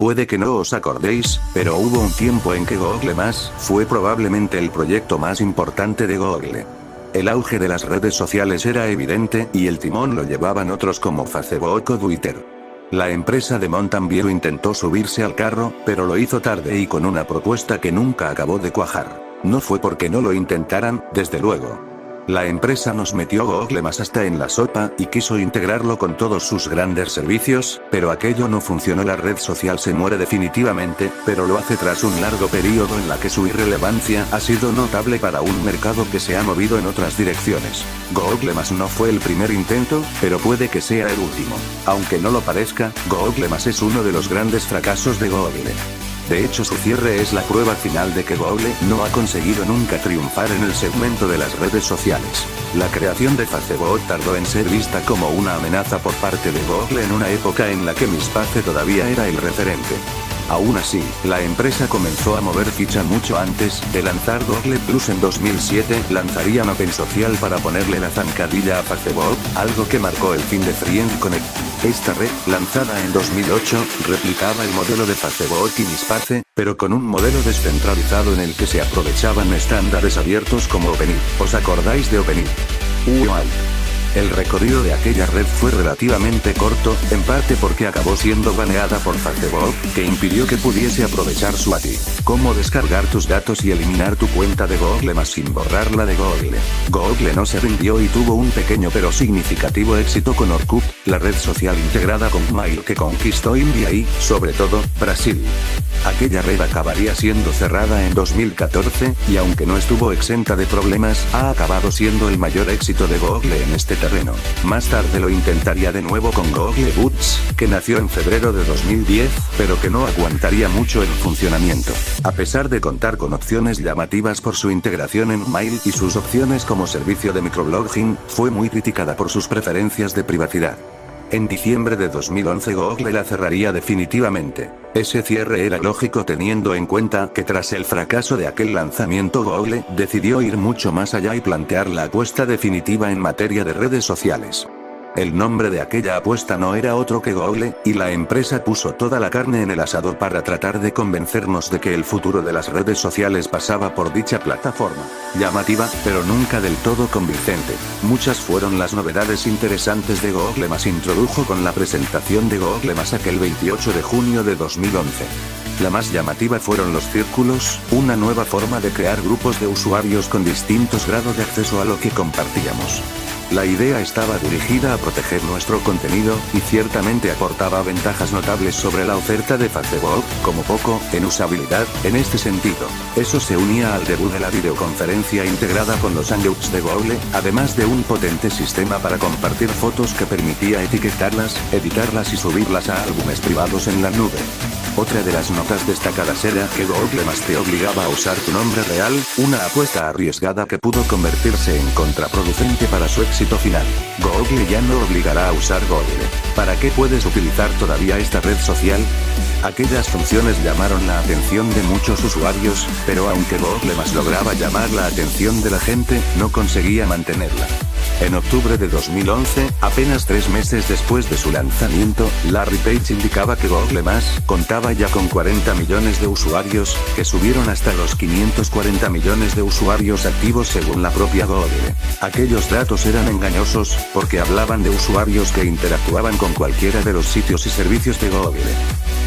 Puede que no os acordéis, pero hubo un tiempo en que Google+ fue probablemente el proyecto más importante de Google. El auge de las redes sociales era evidente, y el timón lo llevaban otros como Facebook o Twitter. La empresa de Mountain View intentó subirse al carro, pero lo hizo tarde y con una propuesta que nunca acabó de cuajar. No fue porque no lo intentaran, desde luego. La empresa nos metió Google+ hasta en la sopa, y quiso integrarlo con todos sus grandes servicios, pero aquello no funcionó. La red social se muere definitivamente, pero lo hace tras un largo periodo en la que su irrelevancia ha sido notable para un mercado que se ha movido en otras direcciones. Google+ no fue el primer intento, pero puede que sea el último. Aunque no lo parezca, Google+ es uno de los grandes fracasos de Google. De hecho, su cierre es la prueba final de que Google no ha conseguido nunca triunfar en el segmento de las redes sociales. La creación de Facebook tardó en ser vista como una amenaza por parte de Google en una época en la que MySpace todavía era el referente. Aún así, la empresa comenzó a mover ficha mucho antes de lanzar Google+. En 2007 lanzarían OpenSocial para ponerle la zancadilla a Facebook, algo que marcó el fin de FriendConnect. Esta red, lanzada en 2008, replicaba el modelo de Facebook y MySpace, pero con un modelo descentralizado en el que se aprovechaban estándares abiertos como OpenID. ¿Os acordáis de OpenID? El recorrido de aquella red fue relativamente corto, en parte porque acabó siendo baneada por Facebook, que impidió que pudiese aprovechar su API. Cómo descargar tus datos y eliminar tu cuenta de Google+ sin borrarla de Google. Google no se rindió y tuvo un pequeño pero significativo éxito con Orkut, la red social integrada con Gmail que conquistó India y, sobre todo, Brasil. Aquella red acabaría siendo cerrada en 2014, y aunque no estuvo exenta de problemas, ha acabado siendo el mayor éxito de Google en este terreno. Más tarde lo intentaría de nuevo con Google Boots, que nació en febrero de 2010, pero que no aguantaría mucho el funcionamiento. A pesar de contar con opciones llamativas por su integración en Mail y sus opciones como servicio de microblogging, fue muy criticada por sus preferencias de privacidad. En diciembre de 2011 Google la cerraría definitivamente. Ese cierre era lógico teniendo en cuenta que tras el fracaso de aquel lanzamiento Google decidió ir mucho más allá y plantear la apuesta definitiva en materia de redes sociales. El nombre de aquella apuesta no era otro que Google, y la empresa puso toda la carne en el asador para tratar de convencernos de que el futuro de las redes sociales pasaba por dicha plataforma. Llamativa, pero nunca del todo convincente. Muchas fueron las novedades interesantes de Google+. Introdujo con la presentación de Google+ aquel 28 de junio de 2011. La más llamativa fueron los círculos, una nueva forma de crear grupos de usuarios con distintos grados de acceso a lo que compartíamos. La idea estaba dirigida a proteger nuestro contenido, y ciertamente aportaba ventajas notables sobre la oferta de Facebook, como poco, en usabilidad. En este sentido, eso se unía al debut de la videoconferencia integrada con los Hangouts de Google, además de un potente sistema para compartir fotos que permitía etiquetarlas, editarlas y subirlas a álbumes privados en la nube. Otra de las notas destacadas era que Google+ te obligaba a usar tu nombre real, una apuesta arriesgada que pudo convertirse en contraproducente para su éxito final. Google ya no obligará a usar Google. ¿Para qué puedes utilizar todavía esta red social? Aquellas funciones llamaron la atención de muchos usuarios, pero aunque Google+ lograba llamar la atención de la gente, no conseguía mantenerla. En octubre de 2011, apenas 3 meses después de su lanzamiento, Larry Page indicaba que Google+ contaba ya con 40 millones de usuarios, que subieron hasta los 540 millones de usuarios activos según la propia Google. Aquellos datos eran engañosos, porque hablaban de usuarios que interactuaban con cualquiera de los sitios y servicios de Google.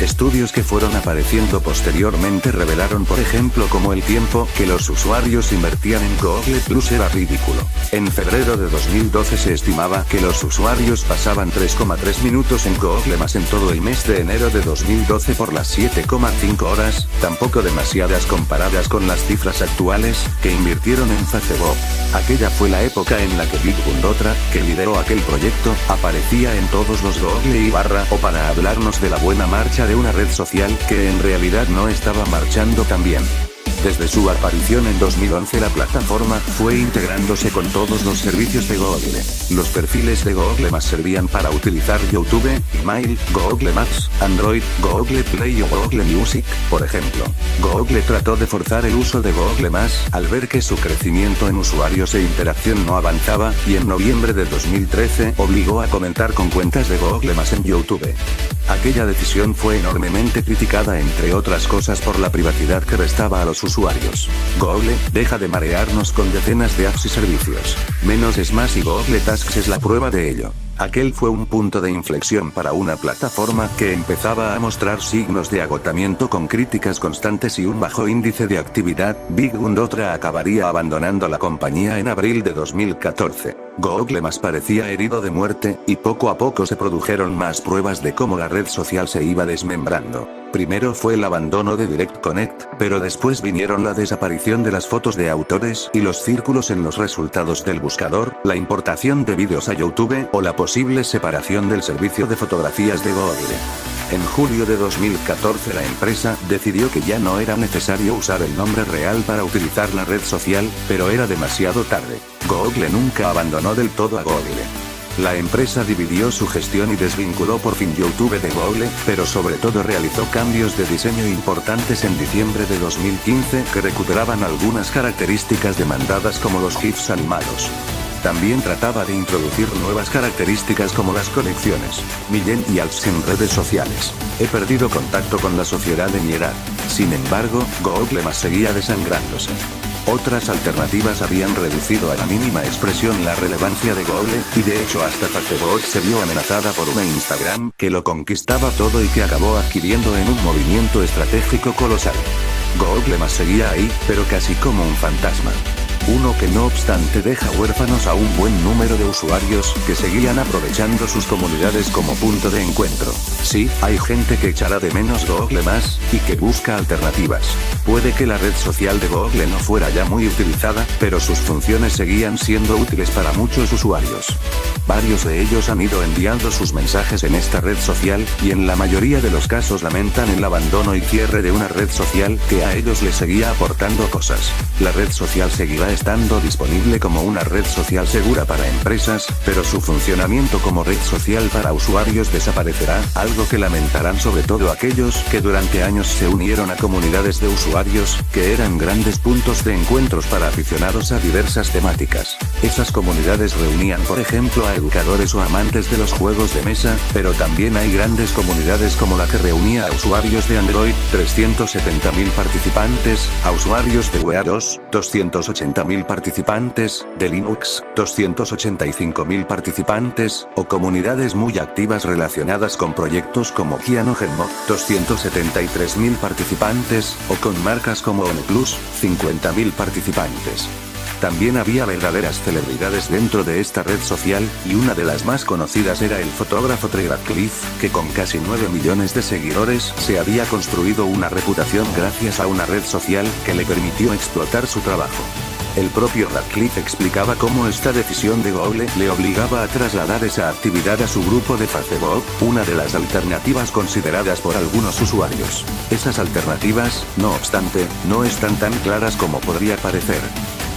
Estudios que fueron apareciendo posteriormente revelaron, por ejemplo, como el tiempo que los usuarios invertían en Google+ era ridículo. En febrero de 2012 se estimaba que los usuarios pasaban 3,3 minutos en Google+ en todo el mes de enero de 2012 por las 7,5 horas, tampoco demasiadas comparadas con las cifras actuales, que invirtieron en Facebook. Aquella fue la época en la que Big otra, que lideró aquel proyecto, aparecía en todos los Google y o para hablarnos de la buena marcha de una red social que en realidad no estaba marchando tan bien. Desde su aparición en 2011 la plataforma fue integrándose con todos los servicios de Google. Los perfiles de Google+ servían para utilizar YouTube, Mail, Google Maps, Android, Google Play o Google Music, por ejemplo. Google trató de forzar el uso de Google+ al ver que su crecimiento en usuarios e interacción no avanzaba, y en noviembre de 2013 obligó a comentar con cuentas de Google+ en YouTube. Aquella decisión fue enormemente criticada, entre otras cosas, por la privacidad que restaba a los usuarios. Google deja de marearnos con decenas de apps y servicios. Menos es más, y Google Tasks es la prueba de ello. Aquel fue un punto de inflexión para una plataforma que empezaba a mostrar signos de agotamiento con críticas constantes y un bajo índice de actividad. Big Dothraki acabaría abandonando la compañía en abril de 2014. Google Más parecía herido de muerte, y poco a poco se produjeron más pruebas de cómo la red social se iba desmembrando. Primero fue el abandono de Direct Connect, pero después vinieron la desaparición de las fotos de autores y los círculos en los resultados del buscador, la importación de vídeos a YouTube o la posible separación del servicio de fotografías de Google. En julio de 2014 la empresa decidió que ya no era necesario usar el nombre real para utilizar la red social, pero era demasiado tarde. Google nunca abandonó del todo a Google. La empresa dividió su gestión y desvinculó por fin YouTube de Google, pero sobre todo realizó cambios de diseño importantes en diciembre de 2015 que recuperaban algunas características demandadas como los GIFs animados. También trataba de introducir nuevas características como las conexiones, millennials en redes sociales. He perdido contacto con la sociedad de mi edad. Sin embargo, Google Más seguía desangrándose. Otras alternativas habían reducido a la mínima expresión la relevancia de Google, y de hecho hasta Facebook se vio amenazada por una Instagram que lo conquistaba todo y que acabó adquiriendo en un movimiento estratégico colosal. Google Más seguía ahí, pero casi como un fantasma. Uno que no obstante deja huérfanos a un buen número de usuarios que seguían aprovechando sus comunidades como punto de encuentro. Sí, hay gente que echará de menos Google Más, y que busca alternativas. Puede que la red social de Google no fuera ya muy utilizada, pero sus funciones seguían siendo útiles para muchos usuarios. Varios de ellos han ido enviando sus mensajes en esta red social, y en la mayoría de los casos lamentan el abandono y cierre de una red social que a ellos les seguía aportando cosas. La red social seguirá estando disponible como una red social segura para empresas, pero su funcionamiento como red social para usuarios desaparecerá, algo que lamentarán sobre todo aquellos que durante años se unieron a comunidades de usuarios, que eran grandes puntos de encuentros para aficionados a diversas temáticas. Esas comunidades reunían por ejemplo a educadores o amantes de los juegos de mesa, pero también hay grandes comunidades como la que reunía a usuarios de Android, 370.000 participantes, a usuarios de Windows, 280.000 participantes, de Linux, 285.000 participantes, o comunidades muy activas relacionadas con proyectos como CyanogenMod, 273.000 participantes, o con marcas como OnePlus, 50.000 participantes. También había verdaderas celebridades dentro de esta red social, y una de las más conocidas era el fotógrafo Trey Ratcliffe, que con casi 9 millones de seguidores se había construido una reputación gracias a una red social que le permitió explotar su trabajo. El propio Ratcliffe explicaba cómo esta decisión de Google le obligaba a trasladar esa actividad a su grupo de Facebook, una de las alternativas consideradas por algunos usuarios. Esas alternativas, no obstante, no están tan claras como podría parecer.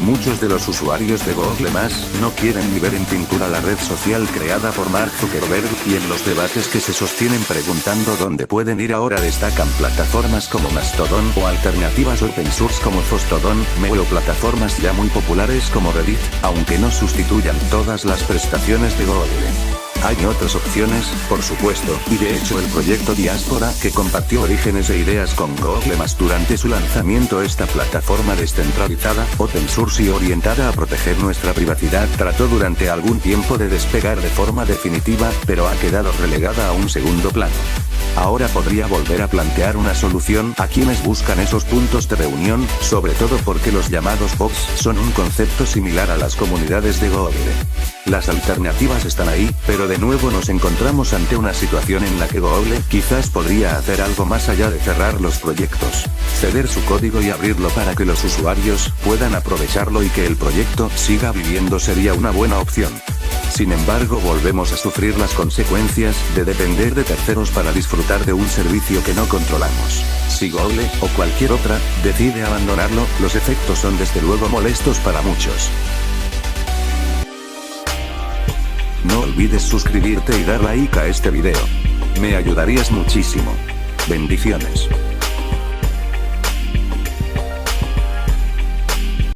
Muchos de los usuarios de Google Más no quieren ni ver en pintura la red social creada por Mark Zuckerberg, y en los debates que se sostienen preguntando dónde pueden ir ahora destacan plataformas como Mastodon o alternativas open source como Fostodon, o plataformas ya muy populares como Reddit, aunque no sustituyan todas las prestaciones de Google. Hay otras opciones, por supuesto, y de hecho el proyecto Diáspora, que compartió orígenes e ideas con Google Más durante su lanzamiento, esta plataforma descentralizada, open source y orientada a proteger nuestra privacidad, trató durante algún tiempo de despegar de forma definitiva, pero ha quedado relegada a un segundo plano. Ahora podría volver a plantear una solución a quienes buscan esos puntos de reunión, sobre todo porque los llamados bots son un concepto similar a las comunidades de Google. Las alternativas están ahí, pero de nuevo nos encontramos ante una situación en la que Google quizás podría hacer algo más allá de cerrar los proyectos. Ceder su código y abrirlo para que los usuarios puedan aprovecharlo y que el proyecto siga viviendo sería una buena opción. Sin embargo, volvemos a sufrir las consecuencias de depender de terceros para disfrutar de un servicio que no controlamos. Si Google, o cualquier otra, decide abandonarlo, los efectos son desde luego molestos para muchos. No olvides suscribirte y dar like a este video. Me ayudarías muchísimo. Bendiciones.